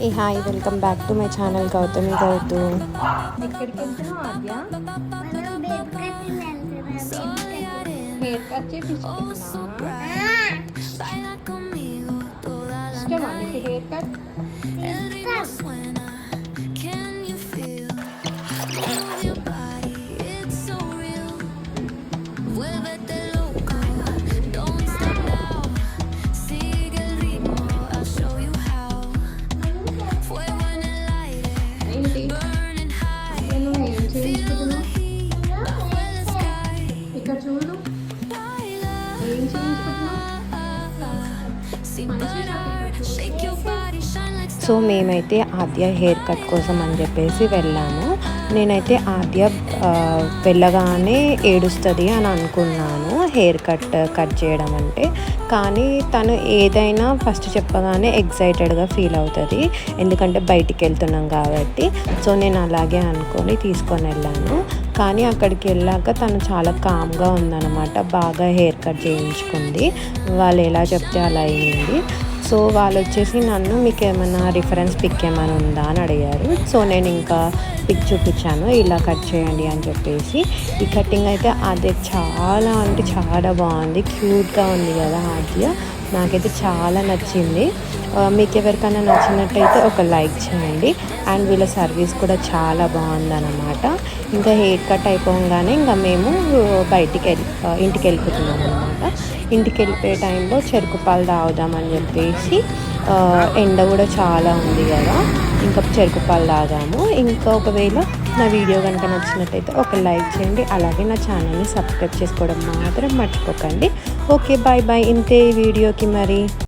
A hi, welcome back to my channel Gautami Gouthu. ఎక్కడికి వెళ్తున్నావు ఆద్య? Hair cut చేయించుకుంటున్నా. ఇష్టమా నీకు హెయిర్ కట్? ఏంటి నువ్వు ఏం చేయించుకుంటున్నావు? ఇక్కడ చూడు, ఏం చేయించుకుంటున్నావు? సో మేమైతే ఆద్య హెయిర్ కట్ కోసం అని చెప్పేసి వెళ్ళాము. నేనైతే ఆద్య వెళ్ళగానే ఏడుస్తుంది అని అనుకున్నాను హెయిర్ కట్ చేయడం అంటే. కానీ తను ఏదైనా ఫస్ట్ చెప్పగానే ఎక్సైటెడ్గా ఫీల్ అవుతుంది, ఎందుకంటే బయటికి వెళ్తున్నాం కాబట్టి. సో నేను అలాగే అనుకొని తీసుకొని వెళ్ళాను. కానీ అక్కడికి వెళ్ళాక తను చాలా కామ్గా ఉందన్నమాట. బాగా హెయిర్ కట్ చేయించుకుంది, వాళ్ళు ఎలా చెప్తే అలా అయింది. సో వాళ్ళు వచ్చేసి నన్ను మీకు ఏమైనా రిఫరెన్స్ పిక్ ఏమైనా ఉందా అని అడిగారు. సో నేను ఇంకా పిక్ చూపించాను, ఇలా కట్ చేయండి అని చెప్పేసి. ఈ కటింగ్ అయితే అది చాలా అంటే చాలా బాగుంది, క్యూట్గా ఉంది కదా ఆద్య. నాకైతే చాలా నచ్చింది. మీకు ఎవరికైనా నచ్చినట్టయితే ఒక లైక్ చేయండి. అండ్ వీళ్ళ సర్వీస్ కూడా చాలా బాగుందన్నమాట. ఇంకా హెయిర్ కట్ అయిపోగానే ఇంకా మేము ఇంటికి వెళ్ళిపోతున్నాం అనమాట. ఇంటికి వెళ్ళిపోయే టైంలో చెరుకు పాలు తాగుదామని చెప్పేసి, ఎండ కూడా చాలా ఉంది కదా, ఇంకా చెరుకు పాలు తాగాము. ఇంకా ఒకవేళ నా వీడియో కనుక నచ్చినట్టయితే ఒక లైక్ చేయండి, అలాగే నా ఛానల్ని సబ్స్క్రైబ్ చేసుకోవడం మాత్రం మర్చిపోకండి. Okay, bye bye. ఇంతే వీడియోకి మరి.